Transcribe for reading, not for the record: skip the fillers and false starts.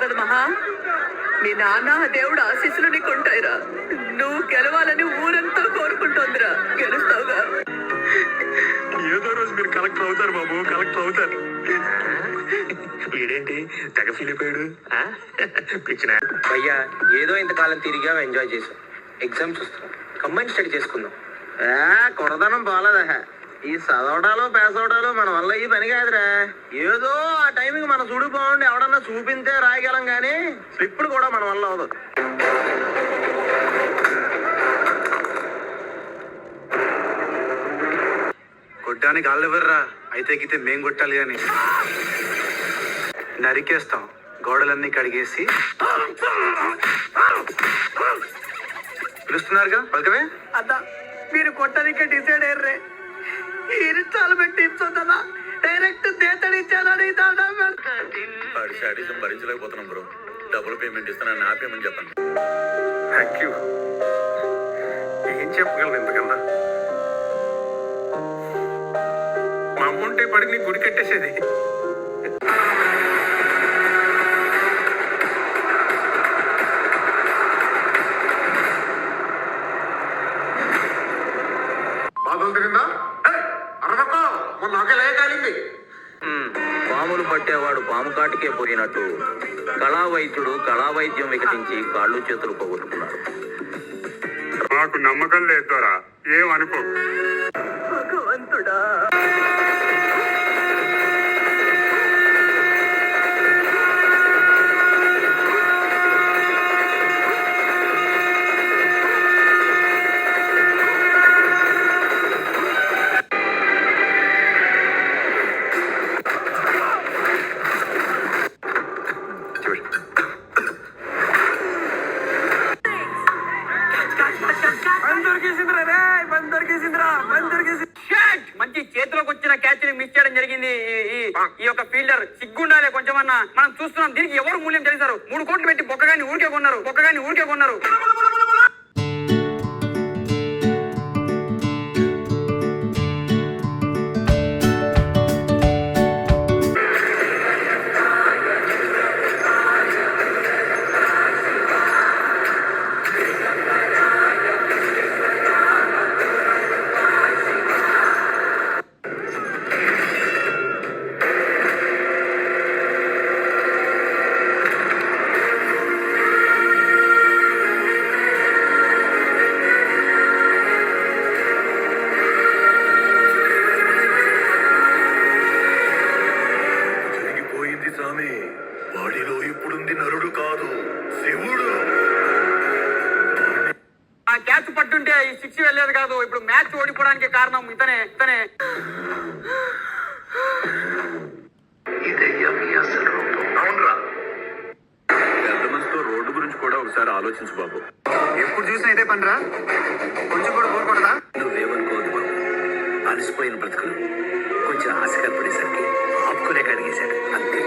కదా మహా. మీ నాన్న దేవుడు ఆశీస్సులు నీకు ఉంటాయిరా. నువ్వు గెలవాలని ఊరంతా కోరుకుంటోందిరా. గెలుస్తావుగా. ఏదో రోజు మీరు కలెక్టర్ అవుతారు బాబు, కలెక్టర్ అవుతారు. వీడేంటి తెగ ఫీల్ అయిపోయాడు. అయ్యా ఏదో ఇంతకాలం తిరిగా ఎంజాయ్ చేసాం. ఎగ్జామ్స్ వస్తున్నాం, కంబైన్ స్టడీ చేసుకుందాం. కొరదనం బాలేదా? ఈ చదవడాలు పాస్ అవడాలు మన వల్ల ఈ పని కాదురా. ఏదో ఆ టైంకి మన చూడు బాగుండి ఎవడన్నా చూపించే రాయగలం కానీ స్లిప్పులు కూడా మన వల్ల అవదు. కొట్టానికి వాళ్ళు ఎవర్రా? అయితే గితే మేం కొట్టాలి అని నరికేస్తాం. గోడలన్నీ కడిగేసి పిలుస్తున్నారుగా, పలకవే. అదా మీరు కొట్టడానికి డిసైడ్ అయ్యర్రే. ఈ ఇన్స్టాల్మెంట్ టిప్స్ ఉందా? డైరెక్ట్ దేతడిచ్చారని భరించలేకపోతున్నాం బ్రో. డబుల్ పేమెంట్ ఇస్తానని ఆపేమని చెప్పండి. Thank you. ఏం చెప్పగలను ఎందుకన్నా? మా అమ్ముంటే పడికి నీ గుడి కట్టేసేది. పాములు పట్టేవాడు పాము కాటికే పోయినట్టు కళావైద్యుడు కళావైద్యం వికటించి కాళ్ళు చేతులు పోగొట్టుకున్నాడు. మాకు నమ్మకం లేదురా, ఏమనుకో. భగవంతుడా. మంచి చేతిలోకి వచ్చిన క్యాచ్ ని మిస్ చేయడం జరిగింది. ఈ యొక్క ఫీల్డర్ సిగ్గుండాలే కొంచెమన్నా. మనం చూస్తున్నాం, దీనికి ఎవరు మూల్యం చేశారు? 3 కోట్లు పెట్టి బొక్కగాని ఊరికే కొన్నారు. వాడిలో ఇప్పుడుంది నరుడు కాదు, శివుడు. ఆ క్యాచ్ పట్టుంటే ఈ 6 వెళ్ళేది కాదు. ఇప్పుడు మ్యాచ్ ఓడిపోవడానికి కారణం ఇతనే. పెద్ద మనసుతో రోడ్డు గురించి కూడా ఒకసారి ఆలోచించు బాబు. ఎప్పుడు చూసినా ఇదే పనిరా, కొంచెం కూడా కోరుకోడదా? నువ్వేమనుకోదు బాబు, అలసిపోయిన బ్రతుకులు కొంచెం ఆశ కనపడేసరికి ఆపుకునే కడిగేశాడు అంతే.